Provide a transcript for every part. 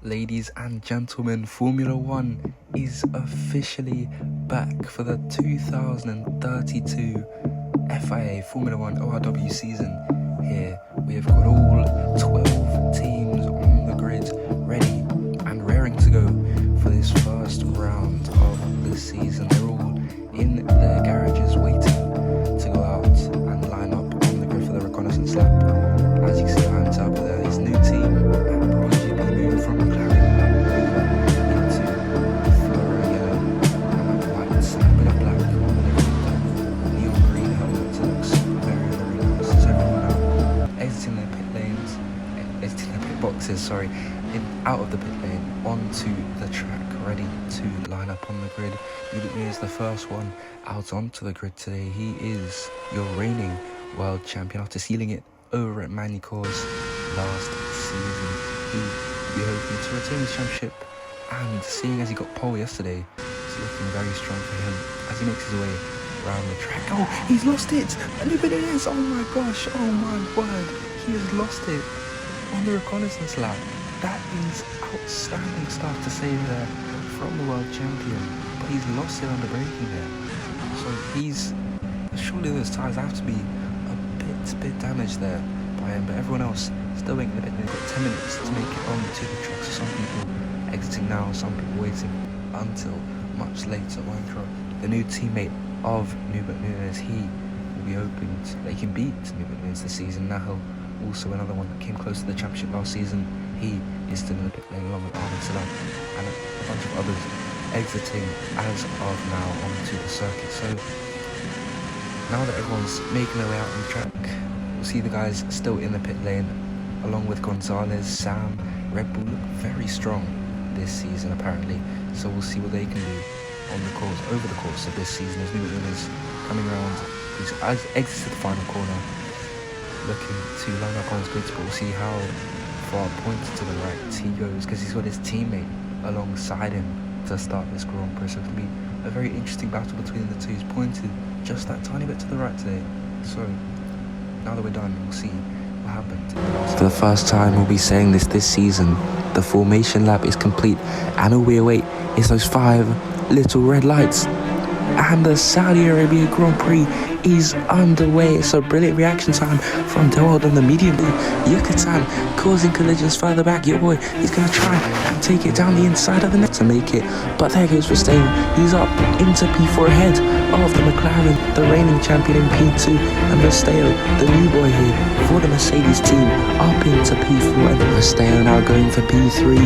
Ladies and gentlemen, Formula 1 is officially back for the 2032 FIA Formula 1 ORW season. Here we have got all 12 teams on the grid ready and raring to go for this first round of the season. They're all in their garages waiting to go out and line up on the grid for the reconnaissance lap. As you can see behind top of there, this new team at Porsche moving from McLaren into Flora yellow and that white and a bit of black on the neon green helmet. It looks very, very nice. So everyone now exiting their pit lanes, exiting their pit boxes, out of the pit lane onto the track, ready to line up on the grid. Noobert Nunez is the first one out onto the grid today. He is your reigning world champion after sealing it over at Oyinkro's last season. He will be hoping to retain his championship, and seeing as he got pole yesterday, it's looking very strong for him as he makes his way around the track. Oh, he's lost it! Look at it! Oh my gosh, oh my word, he has lost it on the reconnaissance lap. That is outstanding stuff to save there from the world champion, but he's lost it under braking there. So surely those tyres have to be a bit damaged there by him, but everyone else still waiting a bit. They've got 10 minutes to make it onto the track, so some people exiting now, some people waiting until much later. Oyinkro, the new teammate of Noobert Nunez, he will be hoping that he can beat Noobert Nunez this season. Now also another one that came close to the championship last season. He is still in the pit lane along with and a bunch of others exiting as of now onto the circuit. So now that everyone's making their way out on the track, we'll see the guys still in the pit lane along with Gonzalez, Sam. Red Bull look very strong this season apparently, so we'll see what they can do on the course over the course of this season as Noobert Nunez coming around. He's exited the final corner, looking to line up on his grids, but we'll see how far pointed to the right he goes, because he's got his teammate alongside him to start this Grand Prix. So it'll be a very interesting battle between the two. He's pointed just that tiny bit to the right today. So now that we're done, we'll see what happened. For the first time, we'll be saying this season, the formation lap is complete, and all we await is those 5 little red lights. And the Saudi Arabia Grand Prix is underway. It's a brilliant reaction time from Delwald on the medium blue. Yucatan causing collisions further back. Your boy is going to try and take it down the inside of the net to make it, but there goes Verstappen. He's up into P4 ahead of the McLaren, the reigning champion in P2, and Verstappen, the new boy here for the Mercedes team, up into P4. And Verstappen now going for P3.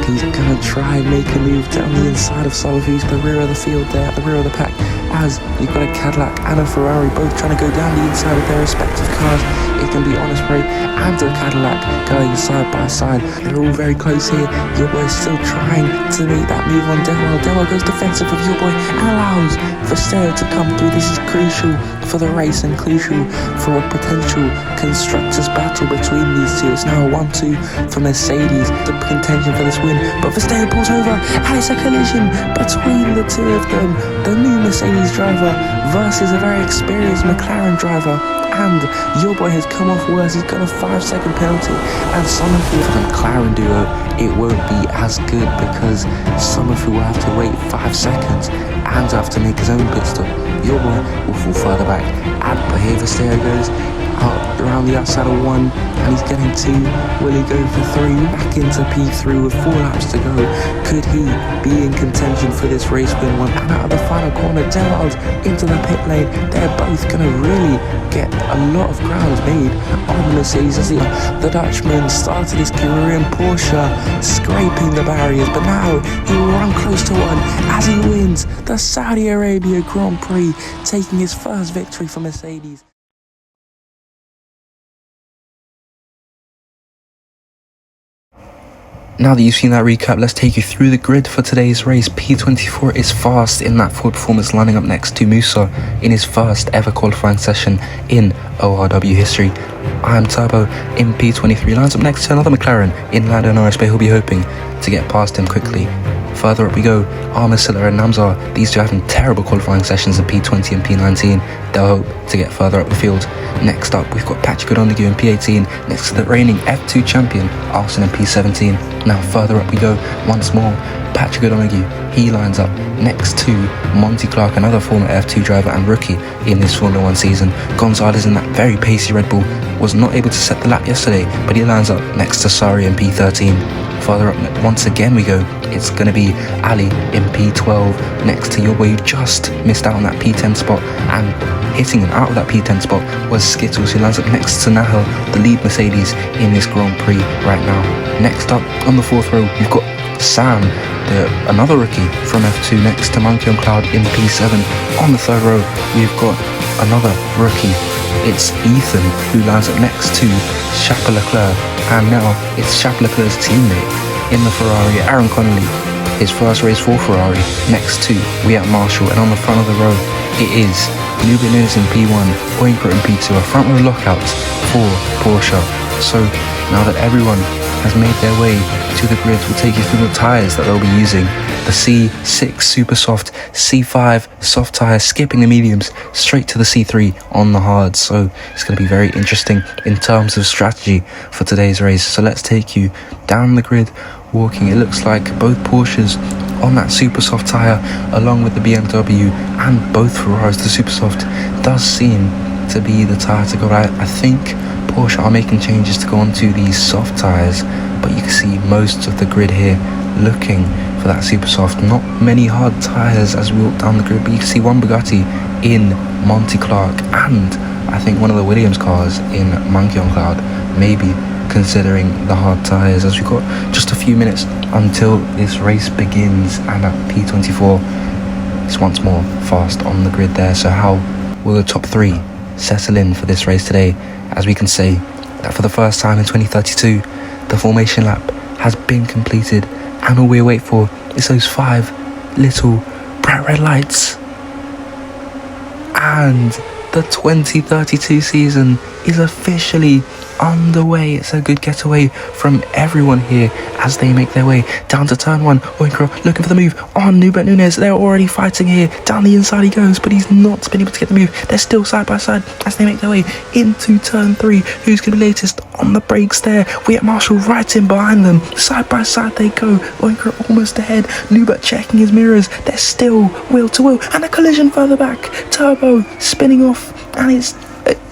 He's going to try and make a move down the inside of Sullivan, who's the rear of the field there, at the rear of the pack, as you've got a Cadillac and a Ferrari both trying to go down the inside of their respective cars. It can be Osprey and a Cadillac going side by side. They're all very close here. Your boy is still trying to make that move on Delwald. Delwald goes defensive with Your boy and allows Verstappen to come through. This is crucial for the race and crucial for a potential constructors battle between these two. It's now a 1-2 for Mercedes, the contention for this win, but Verstappen pulls over and it's a collision between the two of them. The new Mercedes driver versus a very experienced McLaren driver, and Your boy has come off worse. He's got a 5-second penalty, and Summerfield for the McLaren duo, it won't be as good because Summerfield will have to wait 5 seconds and have to make his own pit stop. Your boy will fall further back, and here Verstappen goes out around the outside of 1, and he's getting 2. Will he go for 3? Back into P3 with 4 laps to go. Could he be in contention for this race win? One and out of the final corner, Delwald into the pit lane. They're both going to really get a lot of ground made on the Mercedes as the Dutchman started his career in Porsche, scraping the barriers, but now he will run close to 1 as he wins the Saudi Arabia Grand Prix, taking his first victory for Mercedes. Now that you've seen that recap, let's take you through the grid for today's race. P24 is fast in that Ford performance, lining up next to Musa in his first ever qualifying session in ORW history. I am Turbo in P23, lines up next to another McLaren in Lando Norris, but he'll be hoping to get past him quickly. Further up we go, Armasilla and Namzar, these two having terrible qualifying sessions in P20 and P19. They'll hope to get further up the field. Next up, we've got Patrick O'Donoghue in P18, next to the reigning F2 champion, Arsen in P17. Now further up we go, once more, Patrick O'Donoghue, he lines up next to Monty Clark, another former F2 driver and rookie in this Formula 1 season. Gonzalez in that very pacey Red Bull was not able to set the lap yesterday, but he lines up next to Sari in P13. Further up, once again we go, it's going to be Ali in P12 next to your boy who just missed out on that P10 spot, and hitting him out of that P10 spot was Skittles, who lands up next to Nahel, the lead Mercedes in this Grand Prix right now. Next up on the fourth row, you've got Sam, another rookie from F2 next to Monkey on Cloud in P7. On the third row, we've got another rookie. It's Ethan, who lands up next to Chapel Leclerc, and now it's Chapel Leclerc's teammate in the Ferrari, Aaron Connolly, his first race for Ferrari, next to Wyatt Marshall. And on the front of the row, it is Noobert Nunez in P1, Oyinkro in P2, a front row lockout for Porsche. So now that everyone has made their way to the grid, we'll take you through the tyres that they'll be using. The C6 super soft, C5 soft tyres, skipping the mediums straight to the C3 on the hards. So it's going to be very interesting in terms of strategy for today's race. So let's take you down the grid, walking. It looks like both Porsches on that super soft tyre, along with the BMW and both Ferraris. The super soft does seem to be the tyre to go right. I think Porsche are making changes to go onto these soft tyres, but you can see most of the grid here looking for that super soft. Not many hard tyres as we walk down the grid, but you can see one Bugatti in Monty Clark, and I think one of the Williams cars in Monkey on Cloud, maybe considering the hard tyres, as we've got just a few minutes until this race begins. And at P24, it's once more fast on the grid there. So how will the top three settle in for this race today? As we can say that for the first time in 2032, the formation lap has been completed, and all we wait for is those 5 little bright red lights, and the 2032 season is officially underway. It's a good getaway from everyone here as they make their way down to turn 1. Oyinkro looking for the move on Noobert Nunez. They're already fighting here. Down the inside he goes, but he's not been able to get the move. They're still side by side as they make their way into turn 3. Who's going to be latest on the brakes there? Wyatt Marshall right in behind them. Side by side they go. Oyinkro almost ahead. Noobert checking his mirrors. They're still wheel to wheel, and a collision further back. Turbo spinning off, and it's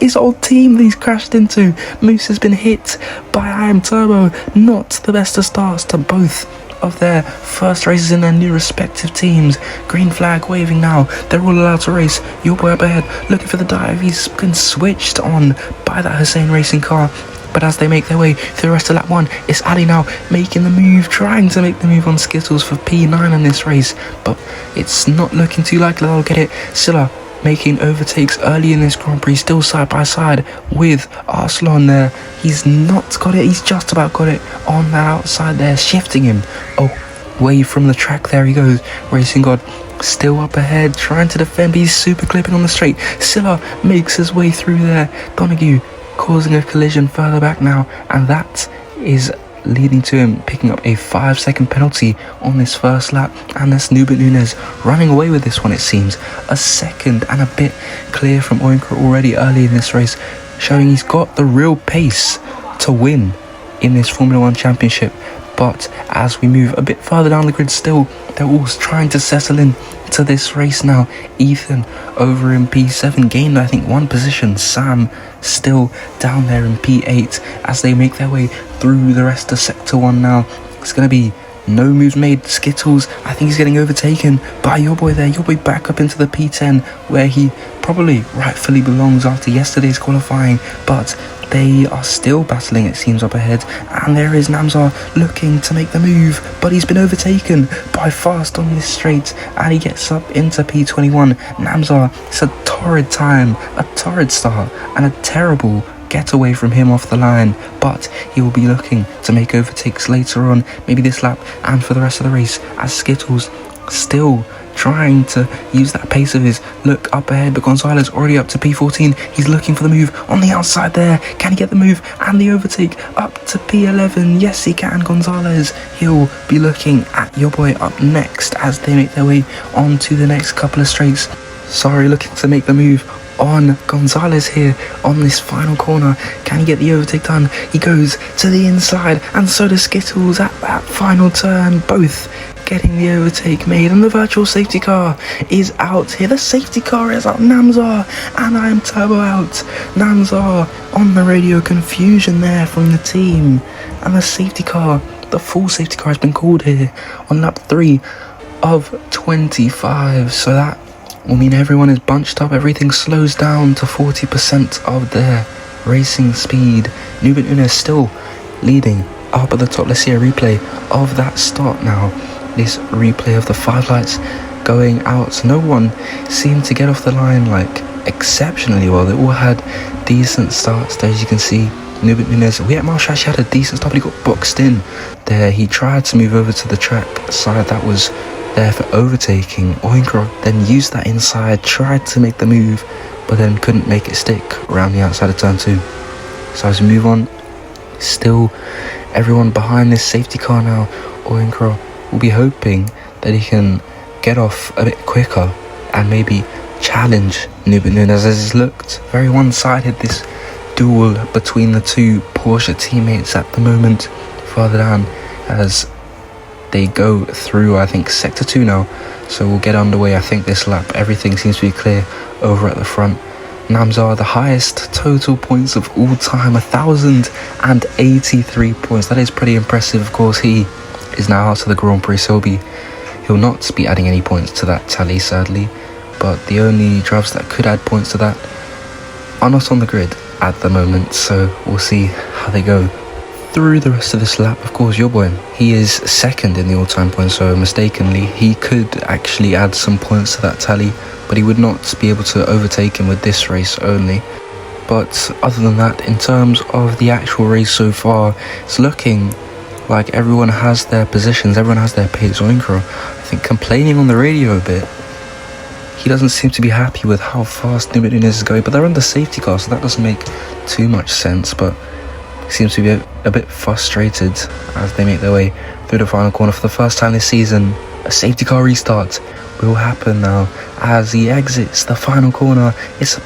his old team that he's crashed into. Moose has been hit by I Am Turbo. Not the best of starts to both of their first races in their new respective teams. Green flag waving now. They're all allowed to race. Your boy up ahead looking for the dive. He's been switched on by that Hussein racing car. But as they make their way through the rest of lap 1, it's Ali now making the move, trying to make the move on Skittles for P9 in this race. But it's not looking too likely they'll get it. Silla making overtakes early in this Grand Prix, still side by side with Arslan there. He's not got it, he's just about got it on that outside there, shifting him away from the track. There he goes, Racing God still up ahead, trying to defend, but he's super clipping on the straight. Silla makes his way through there. Donoghue causing a collision further back now, and that is leading to him picking up a 5-second penalty on this first lap. And that's Noobert Nunez running away with this one, it seems. A second and a bit clear from Oyinkro already early in this race, showing he's got the real pace to win in this Formula 1 championship. But as we move a bit further down the grid still, they're all trying to settle in to this race now. Ethan over in P7 gained I think 1 position. Sam still down there in P8 as they make their way through the rest of Sector 1 now. It's going to be no moves made. Skittles, I think he's getting overtaken by your boy there. Your boy back up into the P10 where he probably rightfully belongs after yesterday's qualifying, but they are still battling, it seems, up ahead. And there is Namzar looking to make the move, but he's been overtaken by Fast on this straight, and he gets up into P21. Namzar, it's a torrid time, a torrid start, and a terrible getaway from him off the line, but he will be looking to make overtakes later on, maybe this lap and for the rest of the race, as Skittles still trying to use that pace of his. Look up ahead, but Gonzalez already up to P14. He's looking for the move on the outside there. Can he get the move and the overtake up to P11? Yes, he can. Gonzalez, he'll be looking at your boy up next as they make their way on to the next couple of straights. Sorry, looking to make the move on Gonzalez here on this final corner. Can he get the overtake done? He goes to the inside, and so does Skittles at that final turn, both getting the overtake made, and the virtual safety car is out here. The safety car is out, Namzar, and I am turbo out. Namzar on the radio, confusion there from the team, and the safety car, the full safety car has been called here on lap 3 of 25, so that will mean everyone is bunched up. Everything slows down to 40% of their racing speed. Noobert Nunez still leading up at the top. Let's see a replay of that start now. This replay of the 5 lights going out. No one seemed to get off the line like exceptionally well. They all had decent starts there, as you can see. Noobert Nunez, Marshall actually had a decent start, but he got boxed in there. He tried to move over to the track side that was there for overtaking. Oyinkro then used that inside, tried to make the move, but then couldn't make it stick around the outside of turn 2. So as we move on, still everyone behind this safety car now. Oyinkro will be hoping that he can get off a bit quicker and maybe challenge Noobert Nunez, as it's looked very one-sided, this duel between the two Porsche teammates at the moment. Further down as they go through, I think, sector 2 now, so we'll get underway. I think this lap everything seems to be clear over at the front. Namzar, the highest total points of all time, 1,083 points. That is pretty impressive. Of course, he is now out of the Grand Prix, so he'll not be adding any points to that tally, sadly, but the only drivers that could add points to that are not on the grid at the moment, so we'll see how they go through the rest of this lap. Of course, your boy, he is second in the all-time points, so mistakenly he could actually add some points to that tally, but he would not be able to overtake him with this race only. But other than that, in terms of the actual race so far, it's looking like everyone has their positions, everyone has their pace. Oyinkro, I think, complaining on the radio a bit. He doesn't seem to be happy with how fast Noobert Nunez is going, but they're on the safety car, so that doesn't make too much sense, but he seems to be a bit frustrated as they make their way through the final corner. For the first time this season, a safety car restart will happen now as he exits the final corner. It's a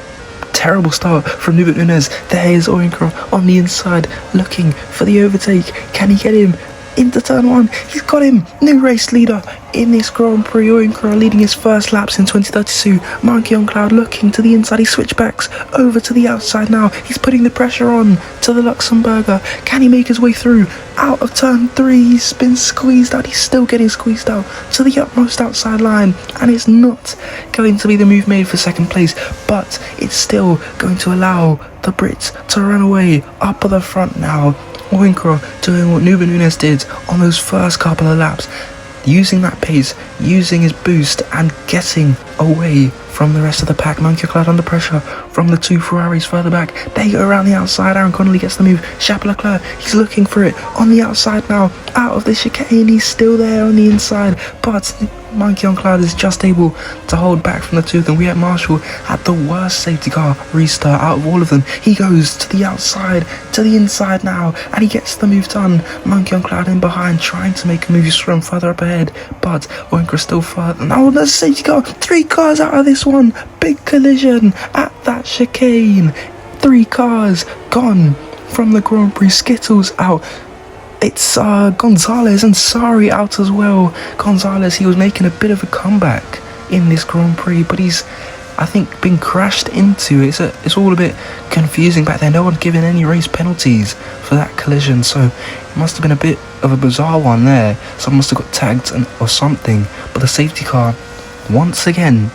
terrible start from Noobert Nunez. There is Oyinkro on the inside looking for the overtake. Can he get him into turn 1? He's got him. New race leader in this Grand Prix. Oyinkro leading his first laps in 2032. Monkey on cloud looking to the inside. He switchbacks over to the outside now. He's putting the pressure on to the Luxembourger. Can he make his way through? Out of turn 3. He's been squeezed out. He's still getting squeezed out to the utmost outside line, and it's not going to be the move made for second place, but it's still going to allow the Brits to run away up at the front now. Oyinkro doing what Noobert Nunez did on those first couple of laps, using that pace, using his boost, and getting away from the rest of the pack. Monkey Cloud under pressure from the two Ferraris further back. They go around the outside. Aaron Connolly gets the move. Chappell Leclerc, he's looking for it on the outside now. Out of the chicane, he's still there on the inside, but Monkey on Cloud is just able to hold back from the two of them. We have Marshall at the worst safety car restart out of all of them. He goes to the outside, to the inside now, and he gets the move done. Monkey on Cloud in behind, trying to make a move. He's from further up ahead, but Oyinkro still further. Now the safety car, 3 cars out of this one. Big collision at that chicane. 3 cars gone from the Grand Prix. Skittles out. It's Gonzalez and Sari out as well. Gonzalez, he was making a bit of a comeback in this Grand Prix, but he's, I think, been crashed into. It's all a bit confusing back there. No one's given any race penalties for that collision, so it must have been a bit of a bizarre one there. Someone must have got tagged or something, but the safety car once again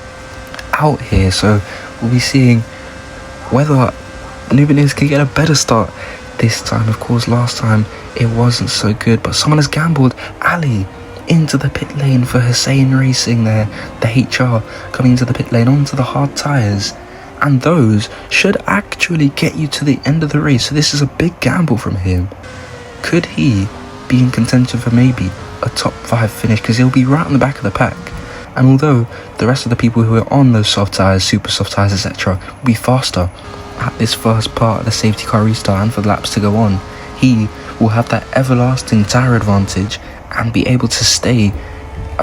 out here, so we'll be seeing whether Noobert Nunez can get a better start this time. Of course, last time it wasn't so good, but someone has gambled. Ali into the pit lane for Hussein Racing there. The HR coming into the pit lane onto the hard tyres, and those should actually get you to the end of the race, so this is a big gamble from him. Could he be in contention for maybe a top 5 finish, because he'll be right on the back of the pack And although the rest of the people who are on those soft tyres, super soft tyres, etc., will be faster at this first part of the safety car restart and for the laps to go on, he will have that everlasting tyre advantage and be able to stay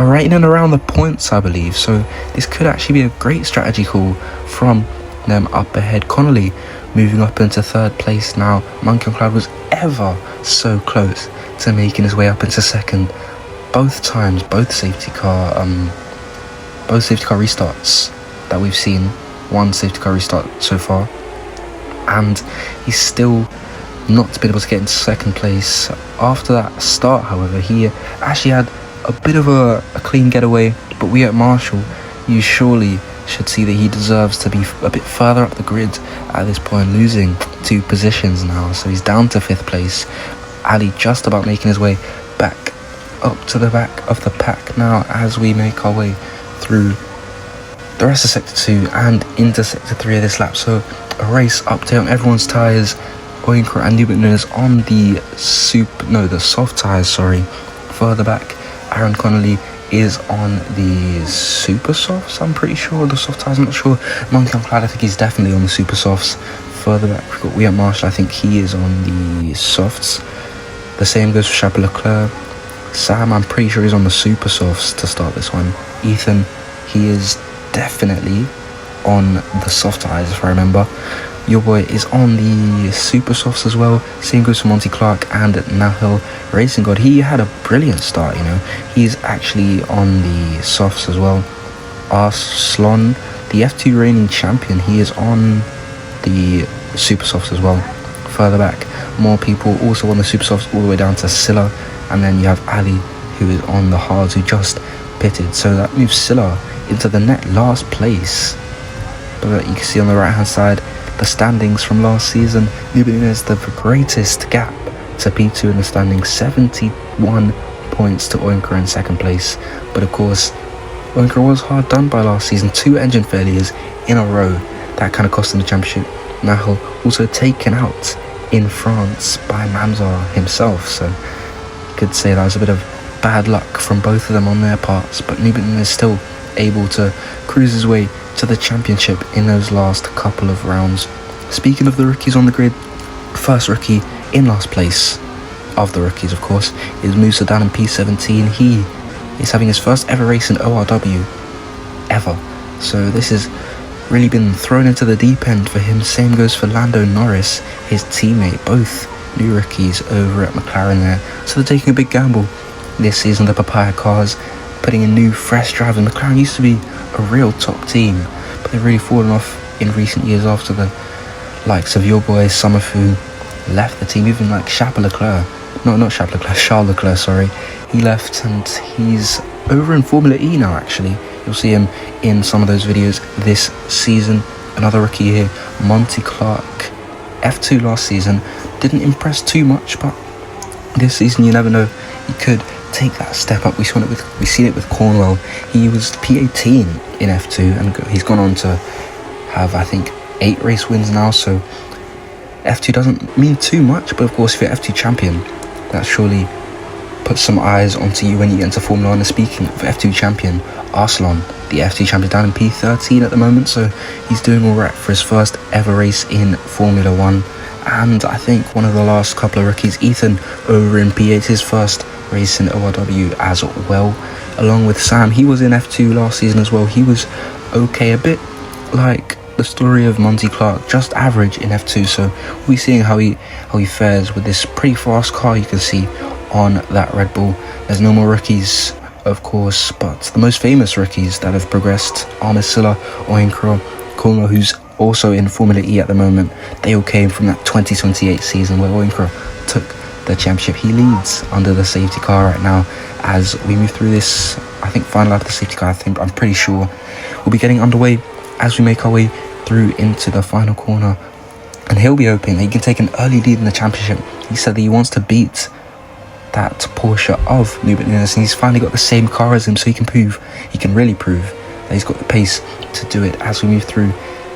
right in and around the points, I believe. So this could actually be a great strategy call from them up ahead. Connolly moving up into third place now. Monkey on Cloud was ever so close to making his way up into second. Both times, both safety car restarts that we've seen, one safety car restart so far, and he's still not been able to get into second place. After that start, however, he actually had a bit of a clean getaway, but we at Marshall, you surely should see that he deserves to be a bit further up the grid at this point, losing 2 positions now. So he's down to 5th place. Ali just about making his way back up to the back of the pack now as we make our way through the rest of sector 2 and into sector 3 of this lap. So a race update on everyone's tyres. Oyinkro and Noobert Nunez on the soft tyres, further back. Aaron Connolly is on the super softs, I'm pretty sure. The soft tyres, I'm not sure. Monkey on Cloud, I think he's definitely on the super softs. Further back, we've got at Marshall, I think he is on the softs. The same goes for Chapeau Leclerc. Sam, I'm pretty sure he's on the super softs to start this one. Ethan, he is definitely on the soft tyres, if I remember. Your boy is on the super softs as well. Same goes for Monty Clark and Nahil Racing God. He had a brilliant start, He's actually on the softs as well. Arslan, the F2 reigning champion, he is on the super softs as well. Further back, more people also on the super softs, all the way down to Silla. And then you have Ali, who is on the hards, who just pitted. So that moves Silla into the net last place. But you can see on the right hand side the standings from last season. Noobert Nunez, the greatest gap to P2 in the standings, 71 points to Oyinkro in second place. But of course, Oyinkro was hard done by last season. 2 engine failures in a row, that kind of cost him the championship. Nahil also taken out in France by Mamzar himself, so you could say that was a bit of bad luck from both of them on their parts. But Noobert Nunez still able to cruise his way to the championship in those last couple of rounds. Speaking of the rookies on the grid, first rookie in last place of the rookies, of course, is Musa down in P17. He is having his first ever race in ORW ever, so this has really been thrown into the deep end for him. Same goes for Lando Norris, his teammate, both new rookies over at McLaren there. So they're taking a big gamble this season, the Papaya cars, putting in new fresh drivers. McLaren used to be a real top team, but they've really fallen off in recent years after the likes of your boy Summerfu left the team. Even like Charles Leclerc, he left and he's over in Formula E now. Actually, you'll see him in some of those videos this season. Another rookie here, Monty Clark, F2 last season, didn't impress too much, but this season you never know, he could take that step up. We've seen it with Cornwell. He was P18 in F2 and he's gone on to have, I think, 8 race wins now. So F2 doesn't mean too much, but of course if you're F2 champion, that surely puts some eyes onto you when you get into Formula 1. And speaking of F2 champion, Arslan, the F2 champion, down in P13 at the moment, so he's doing alright for his first ever race in Formula 1. And I think one of the last couple of rookies, Ethan, over in P8, his first race in ORW as well, along with Sam. He was in F2 last season as well. He was okay, a bit like the story of Monty Clark, just average in F2. So we'll be seeing how he fares with this pretty fast car you can see on that Red Bull. There's no more rookies, of course, but the most famous rookies that have progressed are Silla, Oyinkro, Cornwell, who's also in Formula E at the moment. They all came from that 2028 season where Oyinkro took the championship. He leads under the safety car right now as we move through this, I think, final out of the safety car. I'm pretty sure we'll be getting underway as we make our way through into the final corner, and he'll be hoping that he can take an early lead in the championship. He said that he wants to beat that Porsche of Noobert Nunez, and he's finally got the same car as him, so he can really prove that he's got the pace to do it as we move through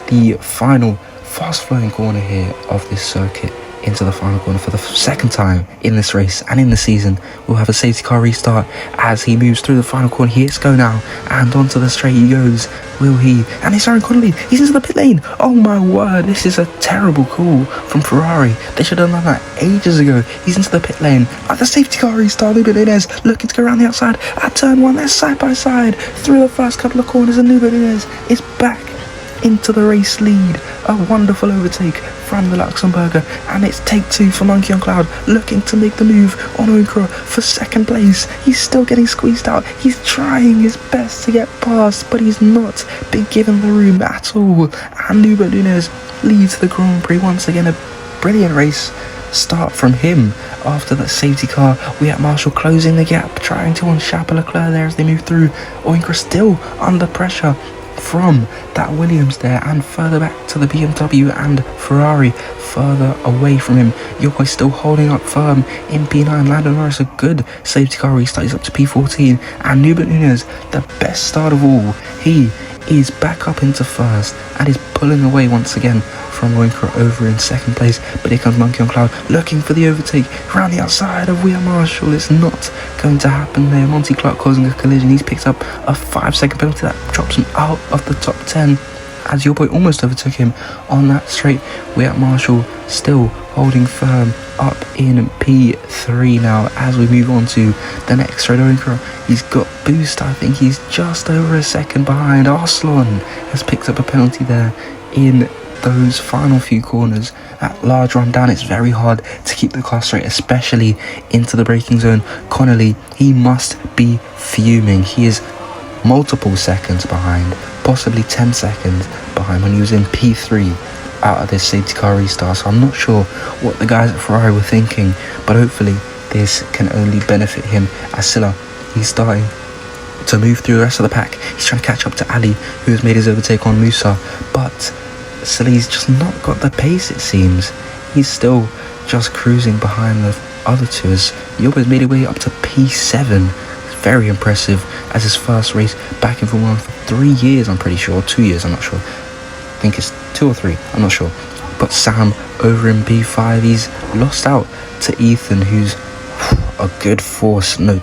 the final fast flowing corner here of this circuit into the final corner for the second time in this race and in the season. We'll have a safety car restart as he moves through the final corner. He hits go now, and onto the straight he goes. Will he? And it's Aaron Connolly. He's into the pit lane. Oh my word, this is a terrible call from Ferrari. They should have done that ages ago. He's into the pit lane. At the safety car restart, Noobert Nunez looking to go around the outside. At turn one, they're side by side through the first couple of corners, and Noobert Nunez is back into the race lead. A wonderful overtake from the Luxembourger, and it's take two for Monkey on Cloud, looking to make the move on Oyinkro for second place. He's still getting squeezed out. He's trying his best to get past, but he's not been given the room at all. And Noobert Nunez leads the Grand Prix once again. A brilliant race start from him. After that safety car, we have Marshall closing the gap, trying to unshackle Leclerc there as they move through. Oyinkro still under pressure from that Williams there, and further back to the BMW and Ferrari, further away from him. Your boy still holding up firm in P9. Lando Norris, a good safety car restart. He's up to P14, and Noobert Nunez, the best start of all. He is back up into first and is pulling away once again from Oyinkro over in second place. But here comes Monkey on Cloud looking for the overtake around the outside of William Marshall. It's not going to happen there. Monty Clark causing a collision. He's picked up a 5-second penalty that drops him out of the top 10 as your boy almost overtook him on that straight. William Marshall still holding firm up in P3 now as we move on to the next straight. Oyinkro, he's got boost. I think he's just over a second behind. Arslan has picked up a penalty there in those final few corners. That large run down, it's very hard to keep the car straight, especially into the braking zone. Connolly, he must be fuming. He is multiple seconds behind, possibly 10 seconds behind when he was in P3 out of this safety car restart. So I'm not sure what the guys at Ferrari were thinking, but hopefully this can only benefit him as Silla, he's starting to move through the rest of the pack. He's trying to catch up to Ali, who has made his overtake on Musa, but Silly's just not got the pace, it seems. He's still just cruising behind the other two as Yobo's made his way up to P7. It's very impressive as his first race back in Formula 1 for 3 years, I'm pretty sure. 2 years, I'm not sure. I think it's 2 or 3, I'm not sure. But Sam over in P5, he's lost out to Ethan, who's a good force. No,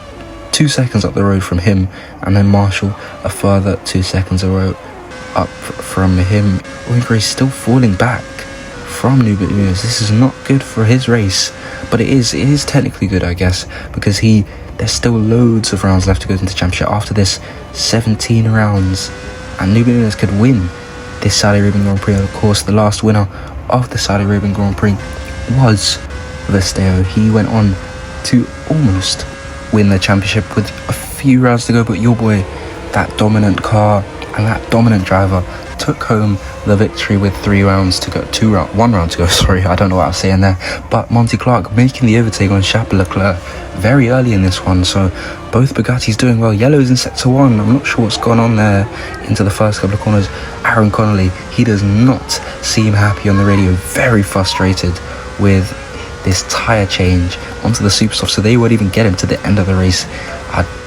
2 seconds up the road from him, and then Marshall a further 2 seconds up from him. Oyinkro is still falling back from Noobert Nunez. This is not good for his race, but it is technically good, I guess, because there's still loads of rounds left to go into the championship after this. 17 rounds, and Noobert Nunez could win this Saudi Arabian Grand Prix. And of course, the last winner of the Saudi Arabian Grand Prix was Vesteo. He went on to almost win the championship with a few rounds to go, but your boy, that dominant car and that dominant driver, took home the victory with 3 rounds to go. 1 round to go, sorry, I don't know what I was saying there. But Monty Clark making the overtake on Charles Leclerc very early in this one, so both Bugattis doing well. Yellow's in sector 1, I'm not sure what's gone on there into the first couple of corners. Aaron Connolly, he does not seem happy on the radio, very frustrated with this tyre change onto the Supersoft, so they won't even get him to the end of the race.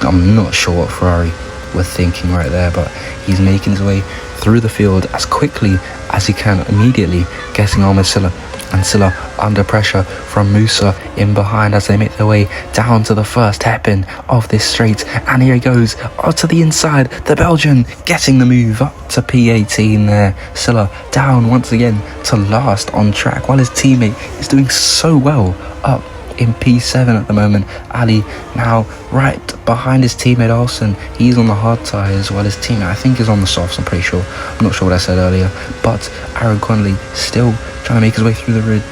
I'm not sure what Ferrari were thinking right there, but he's making his way through the field as quickly as he can, immediately getting on with Silla, and Silla under pressure from Musa in behind as they make their way down to the first hairpin of this straight. And here he goes to the inside, the Belgian getting the move up to P18 there. Silla down once again to last on track, while his teammate is doing so well up in P7 at the moment. Ali now right behind his teammate Olsen. He's on the hard tyres while his teammate, I think, is on the softs, I'm pretty sure. I'm not sure what I said earlier. But Aaron Connolly still trying to make his way through the grid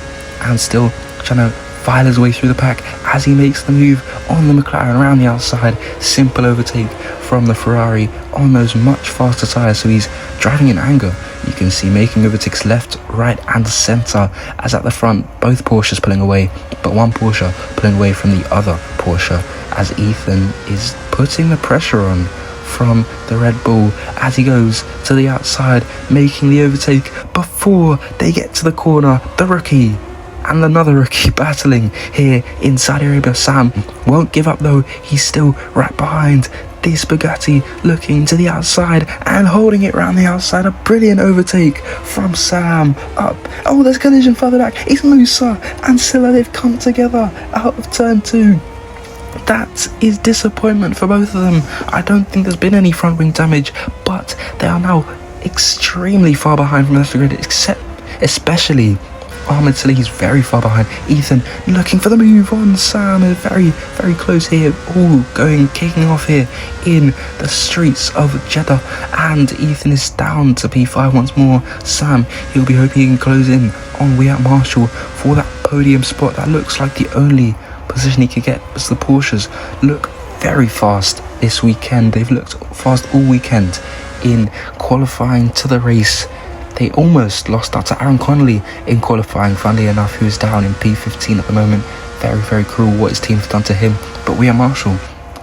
and still trying to file his way through the pack as he makes the move on the McLaren around the outside. Simple overtake from the Ferrari on those much faster tyres, so he's driving in anger. You can see making overtakes left, right and centre, as at the front both Porsches pulling away, but one Porsche pulling away from the other Porsche as Ethan is putting the pressure on from the Red Bull as he goes to the outside, making the overtake before they get to the corner. The rookie and another rookie battling here in Saudi Arabia. Sam won't give up though, he's still right behind this Bugatti looking to the outside and holding it around the outside. A brilliant overtake from Sam up. Oh, there's collision further back. It's Musa and Silla. They've come together out of turn 2. That is disappointment for both of them. I don't think there's been any front wing damage, but they are now extremely far behind from the grid, especially Ahmed Salih. He's very far behind. Ethan looking for the move on Sam is very, very close here. All kicking off here in the streets of Jeddah, and Ethan is down to P5 once more. Sam, he'll be hoping he can close in on Wyatt Marshall for that podium spot. That looks like the only position he could get, as the Porsches look very fast this weekend. They've looked fast all weekend in qualifying to the race. They almost lost out to Aaron Connolly in qualifying, funnily enough, who is down in P15 at the moment. Very, very cruel what his team's done to him. But Wyatt Marshall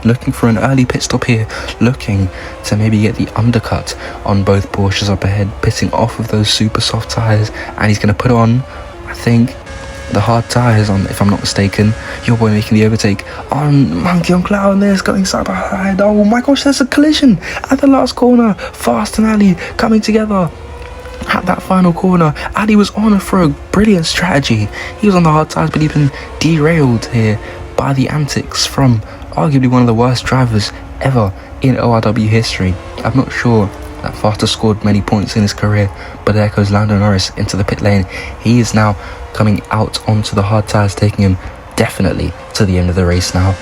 looking for an early pit stop here, looking to maybe get the undercut on both Porsches up ahead, pitting off of those super soft tyres, and he's going to put on, I think, the hard tyres on, if I'm not mistaken. Your boy making the overtake on Monkey on Cloud, and there's going side by side. Oh my gosh, there's a collision at the last corner. Fast and Ali coming together at that final corner. Ali was on for a brilliant strategy. He was on the hard tyres, but he's been derailed here by the antics from arguably one of the worst drivers ever in ORW history. I'm not sure that Foster scored many points in his career, but there goes Lando Norris into the pit lane. He is now coming out onto the hard tyres, taking him definitely to the end of the race now.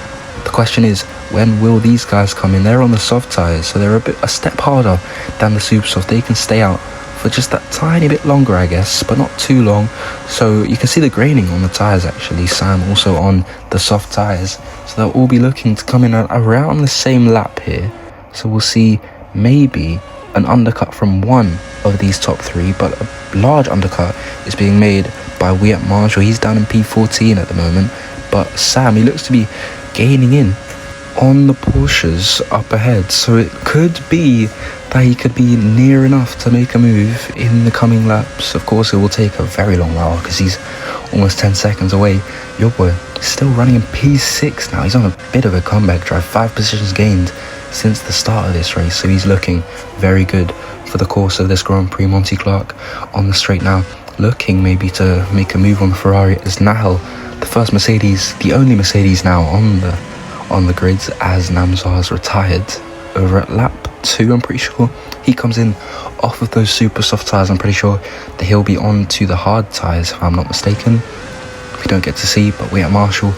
The question is, when will these guys come in? They're on the soft tyres, so they're a step harder than the super soft. They can stay out for just that tiny bit longer, I guess, but not too long. So you can see the graining on the tyres actually. Sam also on the soft tyres, so they'll all be looking to come in around the same lap here. So we'll see maybe an undercut from one of these top 3, but a large undercut is being made by Wyatt Marshall. He's down in P14 at the moment, but Sam, he looks to be gaining in on the Porsches up ahead, so it could be that he could be near enough to make a move in the coming laps. Of course, it will take a very long while because he's almost 10 seconds away. Your boy is still running in P6 now. He's on a bit of a comeback drive, 5 positions gained since the start of this race, so he's looking very good for the course of this Grand Prix. Monty Clark on the straight now, looking maybe to make a move on the Ferrari, as Nahel, the first Mercedes, the only Mercedes now on the grids, as Namzar's retired over at lap 2. I'm pretty sure he comes in off of those super soft tyres. I'm pretty sure that he'll be on to the hard tyres, if I'm not mistaken. We don't get to see, but Wyatt Marshall,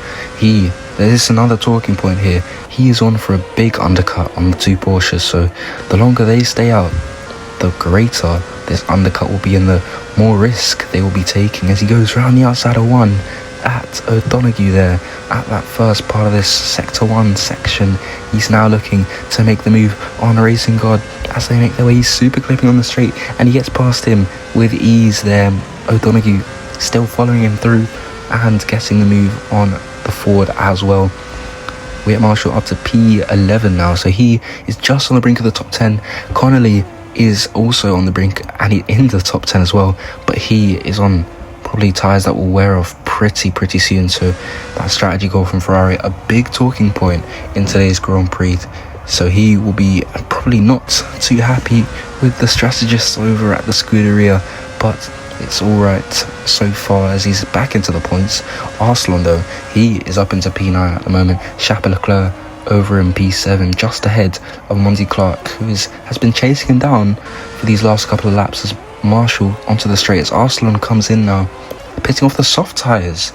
there's another talking point here. He is on for a big undercut on the 2 Porsches, so the longer they stay out, the greater this undercut will be and the more risk they will be taking as he goes around the outside of 1 at O'Donoghue there at that first part of this sector 1 section. He's now looking to make the move on Racing God as they make their way. He's super clipping on the straight and he gets past him with ease there. O'Donoghue still following him through and getting the move on the Ford as well. Wyatt Marshall up to P11 now, so he is just on the brink of the top 10. Connolly is also on the brink and he's in the top 10 as well, but he is on probably tyres that will wear off pretty soon. So that strategy goal from Ferrari, a big talking point in today's Grand Prix. So he will be probably not too happy with the strategists over at the Scuderia, but it's alright so far as he's back into the points. Arslan though, he is up into P9 at the moment. Chappell Leclerc over in P7, just ahead of Monty Clark, who has been chasing him down for these last couple of laps as Marshall onto the straight. As Arslan comes in now, pitting off the soft tyres.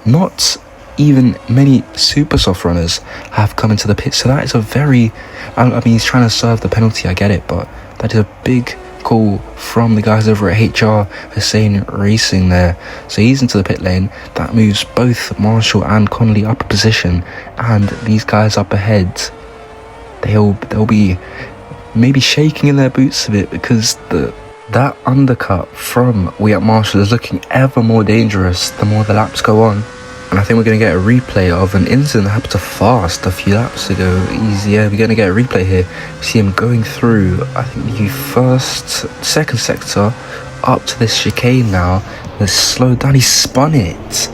Not even many super soft runners have come into the pit, so that is a very, I mean, he's trying to serve the penalty, I get it, but that is a big call from the guys over at HR Hussein Racing there. So he's into the pit lane. That moves both Marshall and Connolly up a position, and these guys up ahead, they'll be maybe shaking in their boots a bit, because that undercut from Wyatt Marshall is looking ever more dangerous the more the laps go on. And I think we're going to get a replay of an incident that happened to Fast a few laps ago. We're going to get a replay here. We see him going through, I think, the second sector up to this chicane now. Let's slow down. He spun it.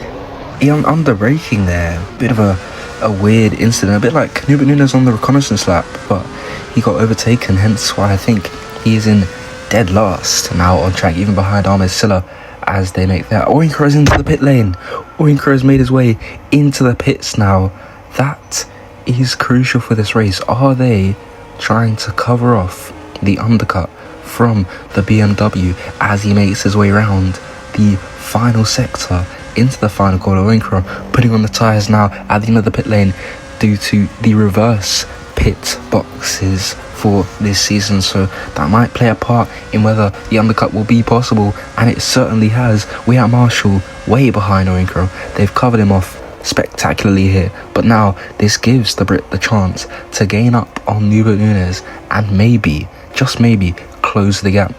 He under braking there. Bit of a a weird incident, a bit like Noobert Nunez on the reconnaissance lap, but he got overtaken, hence why I think he is in dead last now on track, even behind Ahmed Silla as they make that. Oyinkro is into the pit lane. Oyinkro has made his way into the pits now. That is crucial for this race. Are they trying to cover off the undercut from the BMW as he makes his way around the final sector into the final corner? Oyinkro putting on the tyres now at the end of the pit lane due to the reverse pit boxes for this season, so that might play a part in whether the undercut will be possible, and it certainly has. We are Marshall way behind Oyinkro. They've covered him off spectacularly here, but now this gives the Brit the chance to gain up on Noobert Nunez and maybe, just maybe, close the gap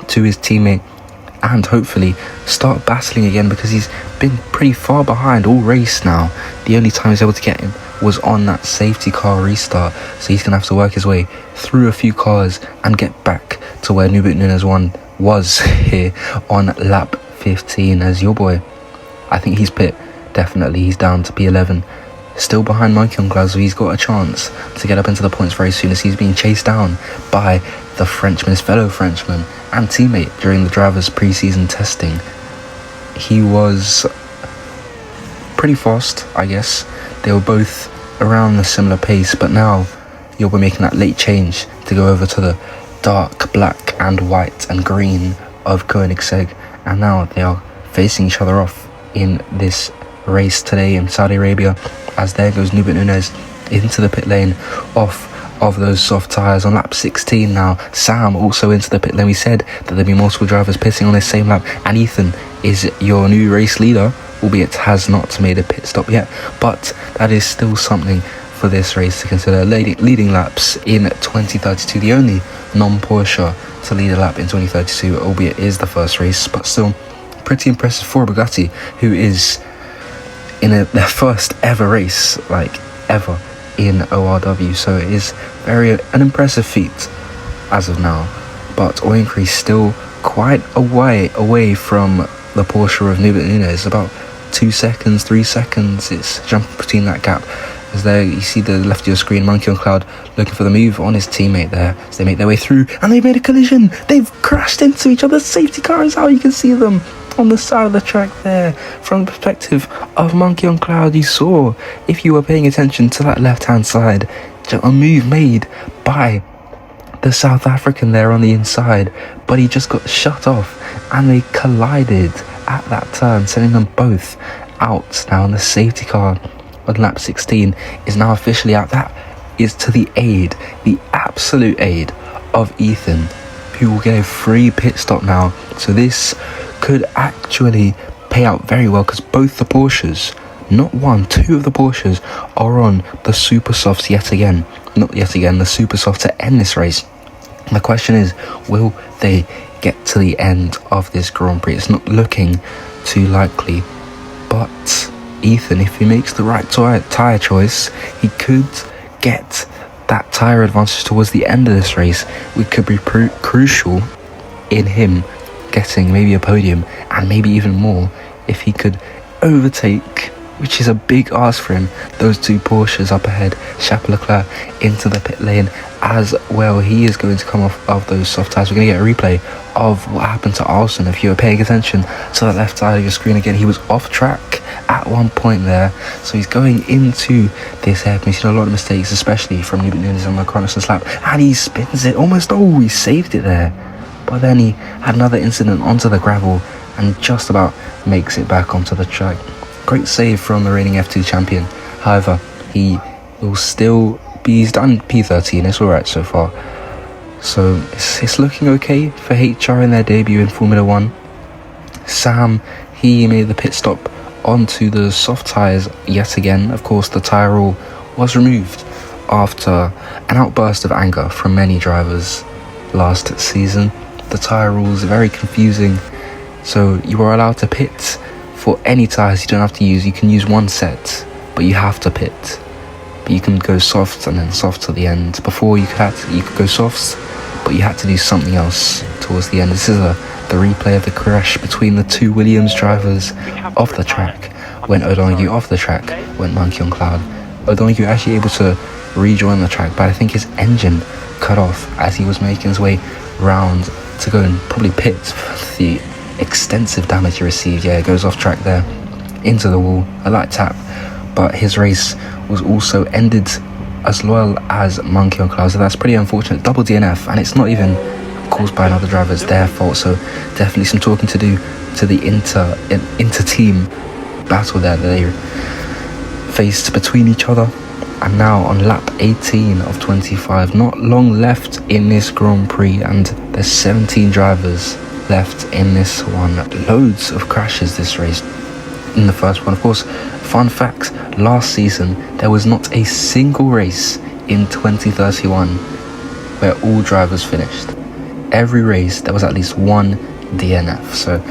to his teammate and hopefully start battling again, because he's been pretty far behind all race now. The only time he's able to get him was on that safety car restart, so he's gonna have to work his way through a few cars and get back to where Noobert Nunez was here on lap 15. As your boy, I think he's pit, definitely he's down to P11, still behind Monkey on Cloud, so he's got a chance to get up into the points very soon, as he's being chased down by the Frenchman, his fellow Frenchman and teammate during the driver's pre-season testing. He was pretty fast, I guess. They were both around a similar pace, but now you'll be making that late change to go over to the dark black and white and green of Koenigsegg, and now they are facing each other off in this race today in Saudi Arabia, as there goes Noobert Nunez into the pit lane off of those soft tyres on lap 16 now. Sam also into the pit lane. We said that there'd be multiple drivers pitting on this same lap, and Ethan is your new race leader, albeit has not made a pit stop yet, but that is still something for this race to consider. Leading laps in 2032, the only non-Porsche to lead a lap in 2032, albeit is the first race, but still pretty impressive for Bugatti, who is in their first ever race, like ever, in ORW, so it is an impressive feat as of now. But Oyinkro is still quite away from the Porsche of Noobert Nunez, about 2 seconds, 3 seconds. It's jumping between that gap, as there you see the left of your screen, Monkey on Cloud looking for the move on his teammate there, as they make their way through, and they've made a collision. They've crashed into each other. Safety car is out, you can see them on the side of the track there. From the perspective of Monkey on Cloud, you saw, if you were paying attention to that left hand side, a move made by the South African there on the inside, but he just got shut off and they collided at that turn, sending them both out. Now, the safety car on lap 16 is now officially out. That is to the absolute aid of Ethan, who will get a free pit stop now. So this could actually pay out very well, because both the Porsches, not one, two of the Porsches are on the super softs the super soft to end this race. The question is, will they get to the end of this Grand Prix? It's not looking too likely, but Ethan, if he makes the right tyre choice, he could get that tyre advantage towards the end of this race, which could be crucial in him getting maybe a podium, and maybe even more if he could overtake, which is a big ask for him, those two Porsches up ahead. Chapeau Leclerc into the pit lane as well. He is going to come off of those soft tyres. We're going to get a replay of what happened to Alson. If you were paying attention to the left side of your screen again, he was off track at one point there, so he's going into this hairpin. He's seen a lot of mistakes, especially from Noobert Nunez on the reconnaissance lap, and he spins it almost. Oh, he saved it there, but then he had another incident onto the gravel and just about makes it back onto the track. Great save from the reigning F2 champion. However, he will still be, he's done P13, it's alright so far. So it's looking okay for HR in their debut in Formula 1. Sam, he made the pit stop onto the soft tyres yet again. Of course, the tyre rule was removed after an outburst of anger from many drivers last season. The tyre rules are very confusing, so you are allowed to pit for any tyres. You don't have to use, you can use one set, but you have to pit. But you can go soft and then soft to the end. Before you could go softs, but you had to do something else towards the end. This is the replay of the crash between the two Williams drivers off the track. Went O'Donoghue, off the track went Monkey on Cloud. Oyinkro actually able to rejoin the track, but I think his engine cut off as he was making his way round to go and probably pit for the extensive damage he received. Yeah, it goes off track there into the wall, a light tap, but his race was also ended as well as Monkey on Cloud, so that's pretty unfortunate. Double DNF, and it's not even caused by another driver, it's their fault. So definitely some talking to do to the inter-team battle there that they faced between each other. And now on lap 18 of 25, not long left in this Grand Prix, and there's 17 drivers left in this one. Loads of crashes this race in the first one. Of course, fun fact, last season there was not a single race in 2031 where all drivers finished. Every race there was at least one DNF, so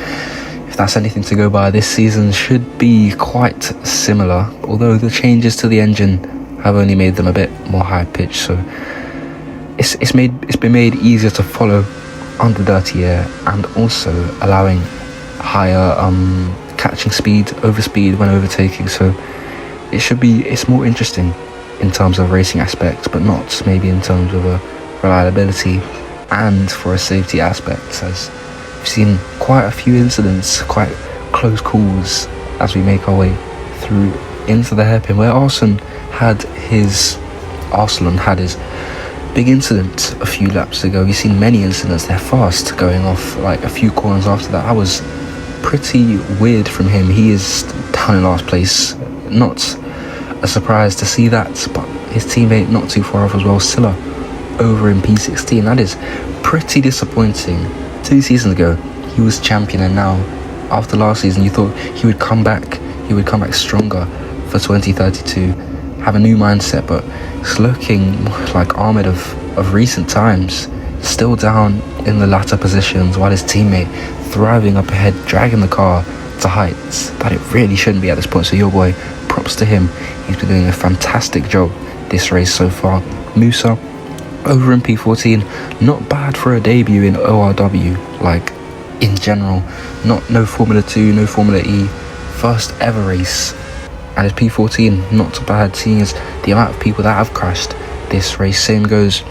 if that's anything to go by, this season should be quite similar, although the changes to the engine have only made them a bit more high pitched, so it's been made easier to follow under dirty air, and also allowing higher catching speed, over speed when overtaking. So it's more interesting in terms of racing aspects, but not maybe in terms of a reliability and for a safety aspect, as we've seen quite a few incidents, quite close calls as we make our way through into the hairpin, where Arslan had his big incident a few laps ago. We've seen many incidents there fast, going off like a few corners after that. That was pretty weird from him. He is down in last place, not a surprise to see that, but his teammate not too far off as well, Silla, over in P16. That is pretty disappointing. 2 seasons ago he was champion, and now after last season you thought he would come back stronger for 2032, have a new mindset, but it's looking like Ahmed of recent times, still down in the latter positions, while his teammate thriving up ahead, dragging the car to heights that it really shouldn't be at this point. So your boy, props to him, he's been doing a fantastic job this race so far. Musa over in P14, not bad for a debut in ORW, like in general, no Formula 2, no Formula E, first ever race, and his P14 not too bad, seeing as the amount of people that have crashed this race. Same goes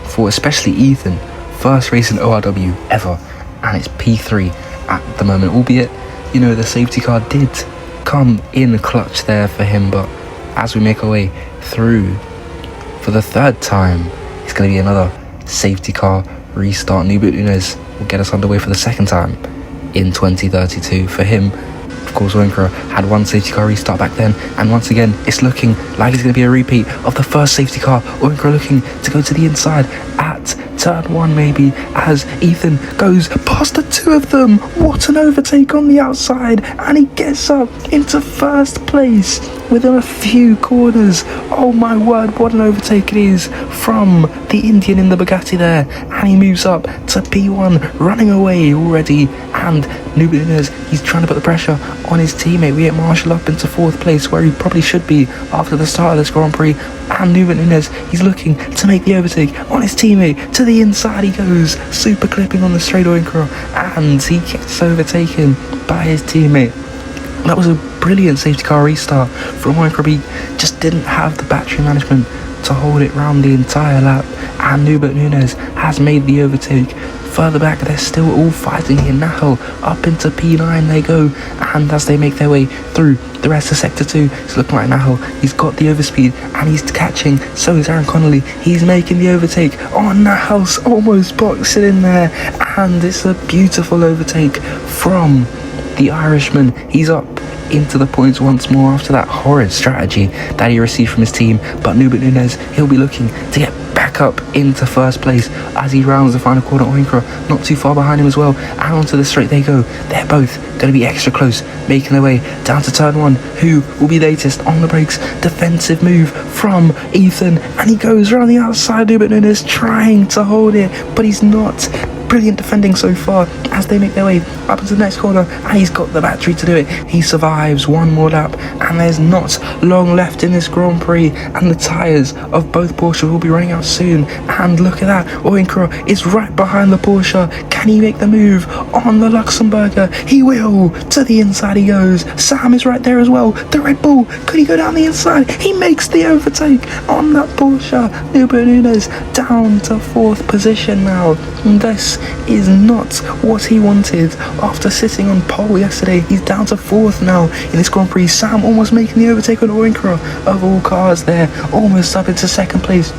for especially Ethan, first race in ORW ever, and it's P3 at the moment, albeit, you know, the safety car did come in clutch there for him. But as we make our way through for the third time, it's going to be another safety car restart. Noobert Nunez will get us underway for the second time in 2032 for him. Of course, Oyinkro had one safety car restart back then, and once again it's looking like it's going to be a repeat of the first safety car. Oyinkro looking to go to the inside at turn 1 maybe, as Ethan goes past the two of them. What an overtake on the outside, and he gets up into first place within a few corners. Oh my word, what an overtake it is from the Indian in the Bugatti there, and he moves up to P1, running away already. And Noobert Nunez, he's trying to put the pressure on his teammate. We get Marshall up into 4th place, where he probably should be after the start of this Grand Prix. And Noobert Nunez, he's looking to make the overtake on his teammate. To the inside he goes, super clipping on the straight Oyinkro, and he gets overtaken by his teammate. That was a brilliant safety car restart from Oyinkro. He just didn't have the battery management to hold it round the entire lap, and Noobert Nunez has made the overtake. Further back, they're still all fighting here. Nahel up into P9 they go, and as they make their way through the rest of Sector 2, it's looking like Nahel, he's got the overspeed and he's catching. So is Aaron Connolly, he's making the overtake. Oh, Nahel's almost boxed it in there, and it's a beautiful overtake from the Irishman. He's up into the points once more after that horrid strategy that he received from his team. But Noobert Nunez, he'll be looking to get back up into first place as he rounds the final corner. Oyinkro not too far behind him as well, and onto the straight they go. They're both going to be extra close, making their way down to turn 1. Who will be latest on the brakes? Defensive move from Ethan, and he goes around the outside. Noobert Nunez trying to hold it, but he's not. Brilliant defending so far as they make their way up into the next corner, and he's got the battery to do it. He survives one more lap, and there's not long left in this Grand Prix, and the tyres of both Porsche will be running out soon. And look at that, Oyinkro is right behind the Porsche. Can he make the move on the Luxembourger? He will. To the inside he goes. Sam is right there as well. The Red Bull, could he go down the inside? He makes the overtake on that Porsche. Noobert Nunez down to 4th position now. And this is not what he wanted after sitting on pole yesterday. He's down to 4th now in this Grand Prix. Sam almost making the overtake on Oyinkro. Of all cars there, almost up into 2nd place.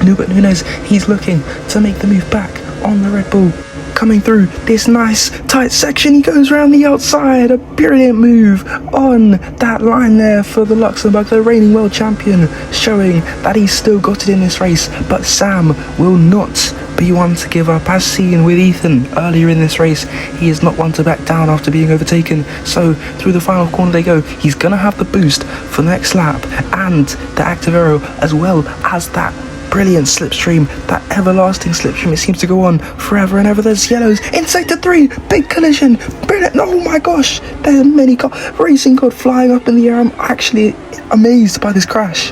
Noobert Nunez, he's looking to make the move back on the Red Bull. Coming through this nice tight section, he goes round the outside. A brilliant move on that line there for the Luxembourg, the reigning world champion, showing that he's still got it in this race. But Sam will not be one to give up, as seen with Ethan earlier in this race. He is not one to back down after being overtaken. So through the final corner they go. He's gonna have the boost for the next lap and the active aero, as well as that brilliant slipstream, that everlasting slipstream. It seems to go on forever and ever. There's yellows in sector 3, big collision, brilliant. Oh my gosh, there's many racing god flying up in the air. I'm actually amazed by this crash.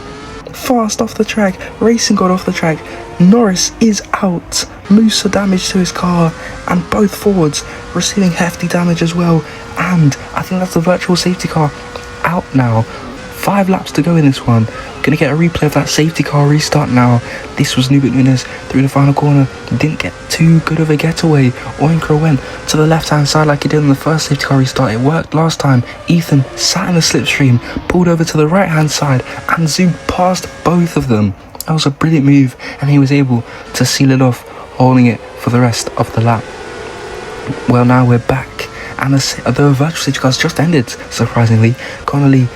Fast off the track, racing god off the track. Norris is out, Musa damage to his car, and both Fords receiving hefty damage as well. And I think that's the virtual safety car out now. 5 laps to go in this one. Gonna get a replay of that safety car restart now. This was Noobert Nunez through the final corner. Didn't get too good of a getaway. Oyinkro went to the left hand side like he did on the first safety car restart. It worked last time. Ethan sat in the slipstream, pulled over to the right hand side and zoomed past both of them. That was a brilliant move, and he was able to seal it off, holding it for the rest of the lap. Well, now we're back, and the virtual safety car's just ended, surprisingly. Connolly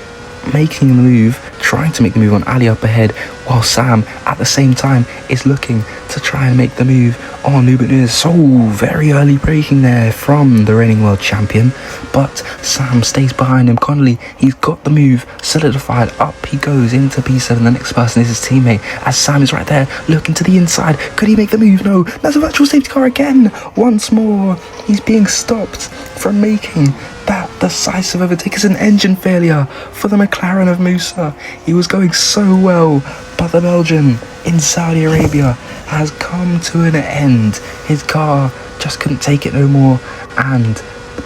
making the move, trying to make the move on Ali up ahead, while Sam at the same time is looking to try and make the move on Noobert Nunez. So very early braking there from the reigning world champion, but Sam stays behind him. Connolly, he's got the move solidified. Up he goes into P7. The next person is his teammate, as Sam is right there looking to the inside. Could he make the move? No, that's a virtual safety car again. Once more he's being stopped from making that decisive overtake. Is an engine failure for the McLaren of Musa. He was going so well, but the Belgian in Saudi Arabia has come to an end. His car just couldn't take it no more, and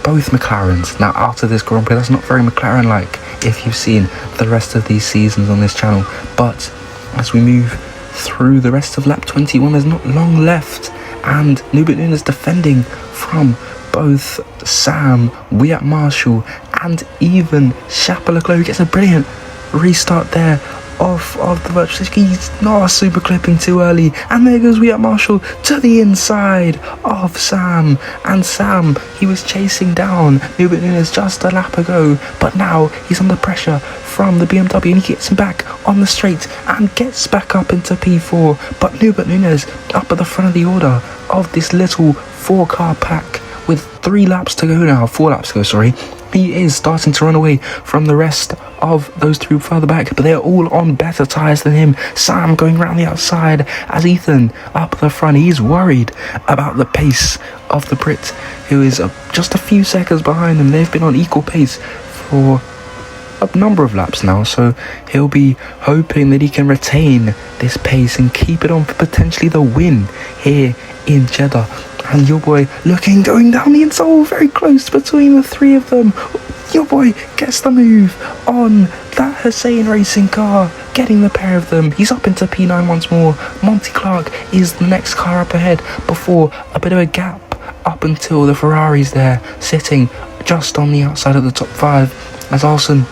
both McLarens now out of this Grand Prix. That's not very McLaren-like if you've seen the rest of these seasons on this channel. But as we move through the rest of lap 21, there's not long left, and Noobert Nunez defending from both Sam, Wyatt Marshall, and even Chappell Leclerc, who gets a brilliant restart there off of the virtual safety. He's not super clipping too early, and there goes Wyatt Marshall to the inside of Sam. And Sam, he was chasing down Noobert Nunez just a lap ago, but now he's under pressure from the BMW, and he gets him back on the straight and gets back up into P4. But Noobert Nunez up at the front of the order of this little 4-car pack with 3 laps to go now, 4 laps to go, sorry. He is starting to run away from the rest of those 3 further back, but they're all on better tyres than him. Sam going round the outside as Ethan up the front. He's worried about the pace of the Brit, who is just a few seconds behind him. They've been on equal pace for a number of laps now, so he'll be hoping that he can retain this pace and keep it on for potentially the win here in Jeddah. And your boy going down the inside. Oh, very close between the 3 of them. Your boy gets the move on that Hussein racing car, getting the pair of them. He's up into P9 once more. Monty Clark is the next car up ahead before a bit of a gap up until the Ferrari's there, sitting just on the outside of the top 5, as Arsene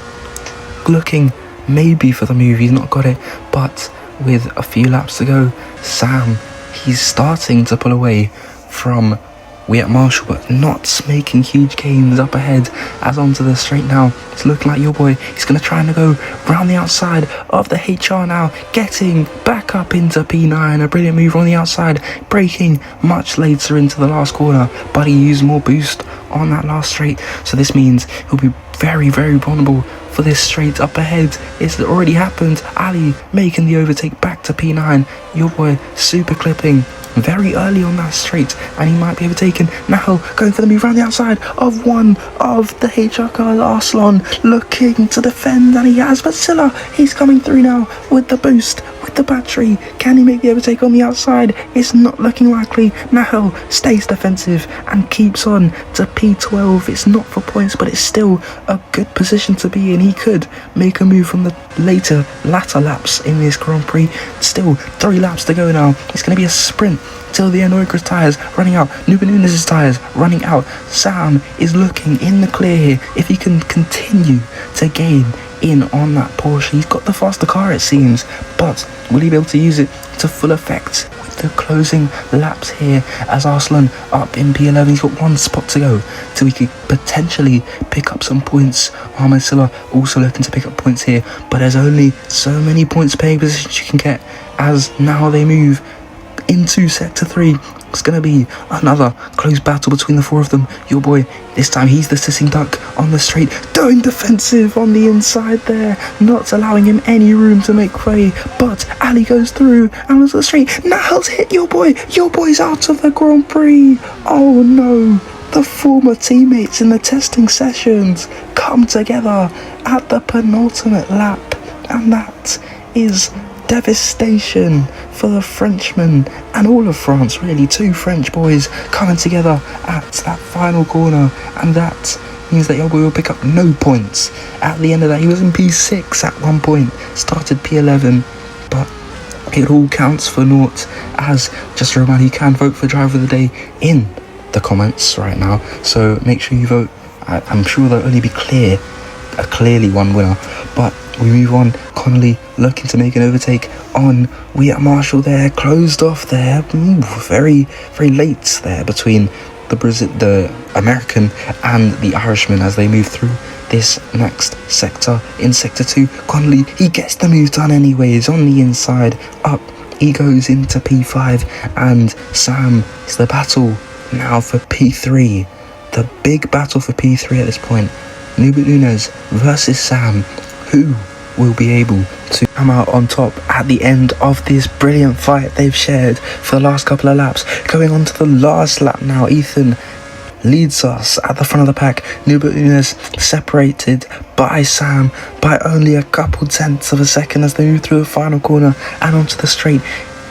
looking maybe for the move. He's not got it, but with a few laps to go, Sam, he's starting to pull away from Wyatt Marshall, but not making huge gains up ahead. As onto the straight now, it's looking like your boy, he's going to try and go round the outside of the HR now, getting back up into P9. A brilliant move on the outside, braking much later into the last corner, but he used more boost on that last straight, so this means he'll be very, very vulnerable for this straight up ahead. It's already happened. Ali making the overtake back to P9. Your boy super clipping very early on that straight, and he might be overtaken. Now going for the move around the outside of one of the HR cars. Arslan looking to defend, and he has, but Silla, he's coming through now with the boost, with the battery. Can he make the overtake on the outside? It's not looking likely. Nahel stays defensive and keeps on to P12. It's not for points, but it's still a good position to be in. He could make a move from the latter laps in this Grand Prix. Still 3 laps to go now. It's going to be a sprint till the end. Oyinkro's tyres running out, Noobert Nunez's tyres running out. Sam is looking in the clear here. If he can continue to gain in on that Porsche, he's got the faster car it seems, but will he be able to use it to full effect with the closing laps here as Arslan up in P11? He's got 1 spot to go till he could potentially pick up some points. Ahmed Silla also looking to pick up points here, but there's only so many points paying positions you can get as now they move into sector 3. It's going to be another close battle between the 4 of them. Your boy, this time he's the sitting duck on the straight, going defensive on the inside there, not allowing him any room to make way. But Ali goes through and was the straight. Nahel's hit your boy. Your boy's out of the Grand Prix. Oh no. The former teammates in the testing sessions come together at the penultimate lap, and that is devastation for the Frenchman and all of France really. 2 French boys coming together at that final corner, and that means that your boy will pick up no points at the end of that. He was in P6 at one point, started P11, but it all counts for naught. As just a reminder, you can vote for driver of the day in the comments right now, so make sure you vote. I'm sure there'll only be clearly one winner, but we move on. Connolly looking to make an overtake on Marshall there, closed off there. Very, very late there between the American and the Irishman as they move through this next sector. In sector 2, Connolly, he gets the move done anyways on the inside. Up he goes into P5, and Sam is the battle now for P3. The big battle for P3 at this point. Noobert Nunez versus Sam. Who will be able to come out on top at the end of this brilliant fight they've shared for the last couple of laps? Going on to the last lap now. Ethan leads us at the front of the pack. Noobert Nunez separated by Sam by only a couple tenths of a second as they move through the final corner and onto the straight.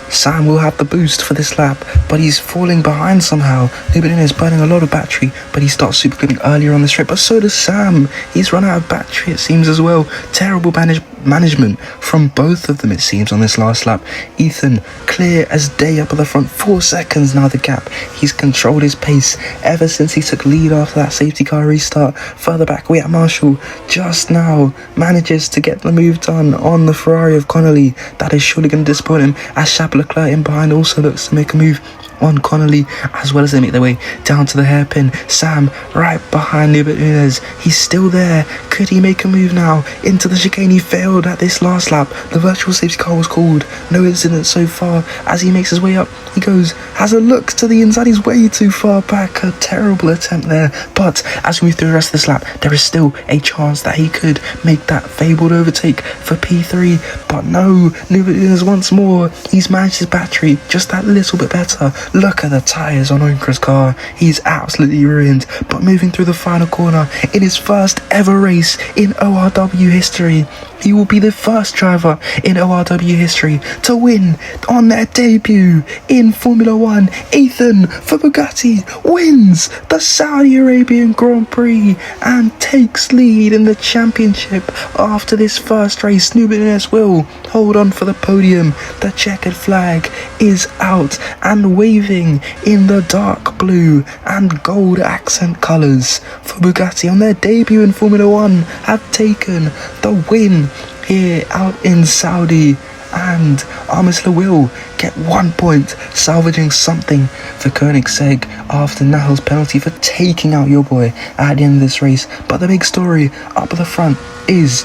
Sam will have the boost for this lap, but he's falling behind somehow. Noobert Nunez burning a lot of battery, but he starts super clipping earlier on the straight, but so does Sam. He's run out of battery it seems as well. Terrible management from both of them it seems on this last lap. Ethan clear as day up at the front, 4 seconds now the gap. He's controlled his pace ever since he took lead after that safety car restart. Further back, Marshall just now manages to get the move done on the Ferrari of Connolly. That is surely going to disappoint him, as Leclerc in behind also looks to make a move on Connolly as well as they make their way down to the hairpin. Sam right behind Noobert Nunez. He's still there. Could he make a move now into the chicane? He failed at this last lap. The virtual safety car was called. No incident so far. As he makes his way up, he goes, has a look to the inside. He's way too far back. A terrible attempt there. But as we move through the rest of this lap, there is still a chance that he could make that fabled overtake for P3. But no, Noobert Nunez once more. He's managed his battery just that little bit better. Look at the tyres on Oyinkro's car. He's absolutely ruined. But moving through the final corner in his first ever race in ORW history, he will be the first driver in ORW history to win on their debut in Formula 1. Ethan for Bugatti wins the Saudi Arabian Grand Prix and takes lead in the championship after this first race. Noobert Nunez will hold on for the podium. The checkered flag is out and waving in the dark blue and gold accent colours for Bugatti on their debut in Formula 1 have taken the win here out in Saudi, and Armisla will get 1 point, salvaging something for Koenigsegg after Nahel's penalty for taking out your boy at the end of this race. But the big story up at the front is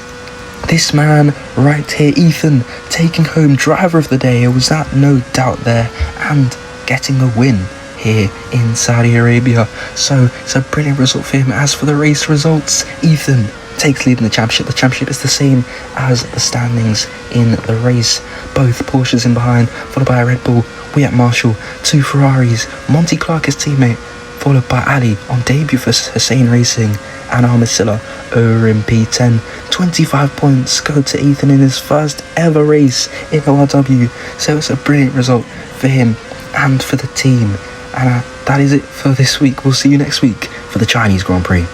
this man right here, Ethan, taking home driver of the day. It was that no doubt there, and getting a win here in Saudi Arabia. So it's a brilliant result for him. As for the race results, Ethan takes lead in the championship. The championship is the same as the standings in the race. Both Porsches in behind, followed by a Red Bull, Wyatt Marshall, 2 Ferraris, Monty Clark his teammate, followed by Ali on debut for Hussein Racing, and Ahmed Silla over in P10. 25 points go to Ethan in his first ever race in ORW, so it's a brilliant result for him and for the team. And that is it for this week. We'll see you next week for the Chinese Grand Prix.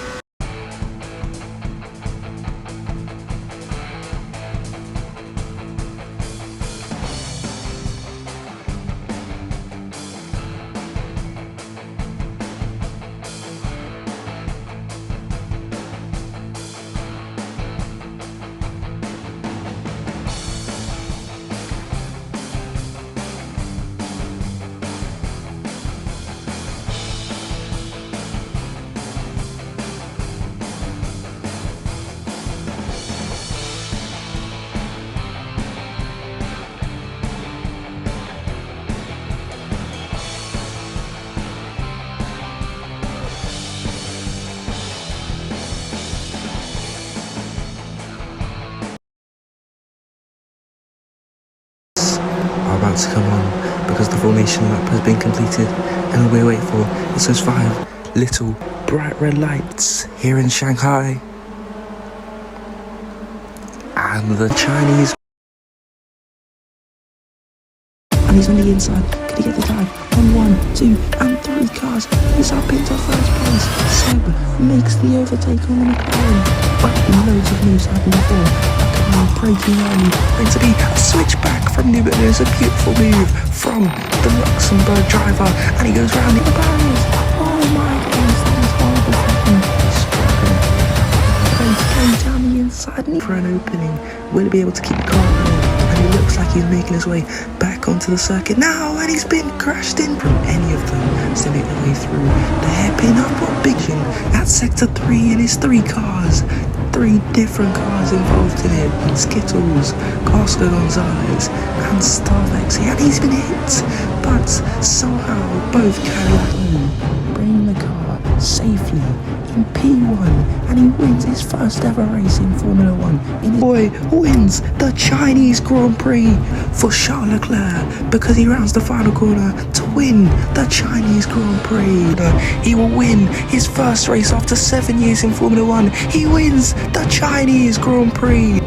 Are about to come on because the formation lap has been completed, and all we're waiting for is those 5 little bright red lights here in Shanghai. And the Chinese, and he's on the inside. Could he get the dive on 1, 2 and 3 cars? He's up into first place. Seb makes the overtake on the McLaren, but loads of moves happened before. Breaking early, going to be a switchback from Noobert Nunez, a beautiful move from the Luxembourg driver, and he goes round the barriers. Oh my goodness, that is horrible for him. He's going down the inside and for an opening. Will he be able to keep the car going? And he looks like he's making his way back onto the circuit now, and he's been crashed in from any of them to make their way through the hairpin up on Big Jim at sector 3 in his 3 cars. 3 different cars involved in it: Skittles, Oscar Gonzalez and Starvex. And he's been hit, but somehow both carry on, bringing the car safely in P1, and he wins his first ever race in Formula 1. His boy wins the Chinese Grand Prix for Charles Leclerc because he rounds the final corner to win the Chinese Grand Prix. He will win his first race after 7 years in Formula 1. He wins the Chinese Grand Prix.